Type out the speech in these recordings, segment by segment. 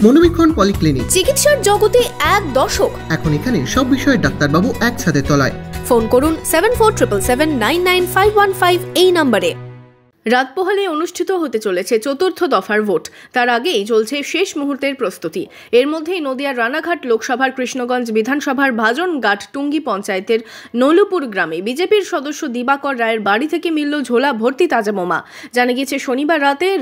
মনোবীক্ষণ polyclinic, চিকিৎসার জগতে এক দশক। এখন এখানে সব বিষয়ে ডাক্তারবাবু একসাথে তলায়। ফোন করুন 7477999515 এই নম্বরে। রাত পোহালে অনুষ্ঠিত হতে চলেছে চতুর্থ দফার ভোট। তার আগেই চলছে শেষ মুহূর্তের প্রস্তুতি। এর মধ্যেই নদিয়ার রানাঘাট লোকসভার কৃষ্ণগঞ্জ বিধানসভার ভাজনঘাট টুঙ্গি পঞ্চায়েতের নলুপুর গ্রামে বিজেপির সদস্য দিবাকর রায়ের বাড়ি থেকে মিলল ঝোলা ভর্তি তাজা বোমা। জানা গিয়েছে শনিবার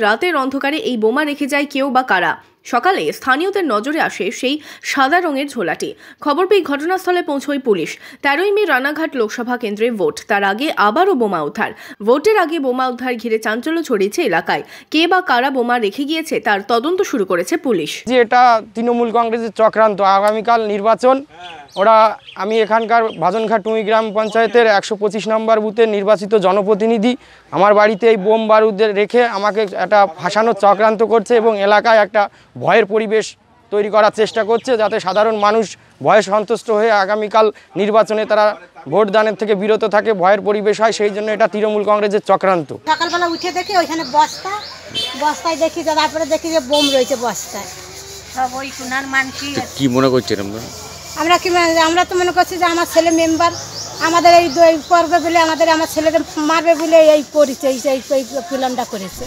রাতের অন্ধকারে এই বোমা রেখে যায় কেউ বা কারা। সকালে স্থানীয়দের নজরে আসে সেই সাদা রঙের ঝোলাটি। খবর পেয়ে ঘটনাস্থলে পৌঁছয় পুলিশ। 13ই মে রানাঘাট লোকসভা কেন্দ্রে ভোট। তার আগে আবারও বোমা উদ্ধার। ভোটের আগে বোমা উদ্ধার ঘিরে চাঞ্চল্য ছড়িয়েছে এলাকায়। কে বা কারা বোমা রেখে গিয়েছে তার তদন্ত শুরু করেছে পুলিশ। যে এটা তৃণমূল কংগ্রেসের চক্রান্ত। আগামীকাল নির্বাচন, আমি এখানকার ভাজনঘাট টুঙ্গি গ্রাম পঞ্চায়েতের 125 নম্বর বুথের নির্বাচিত জনপ্রতিনিধি। আমার বাড়িতে এই বোম বারুদ রেখে আমাকে একটা ফাঁসানোর চক্রান্ত করছে এবং এলাকায় একটা ভয়ের পরিবেশ তৈরি করার চেষ্টা করছে, যাতে সাধারণ মানুষ ভয়ে সন্তুষ্ট হয়ে আগামীকাল নির্বাচনে তারা ভোটদানের থেকে বিরত থাকে, ভয়ের পরিবেশ হয়। সেই জন্য এটা তৃণমূল কংগ্রেসের চক্রান্ত। সকালবেলা উঠে দেখি ওইখানে বস্তায় দেখি, তারপরে দেখি যে বোম রয়েছে বস্তায়। সব ওই কুনার মানছি। কি মনে করছেন আমরা তো মনে করছি যে আমার ছেলে মেম্বার আমাদের এই করবে বলে, আমার ছেলেদের মারবে বলে এই করেছে, এই প্ল্যানটা করেছে।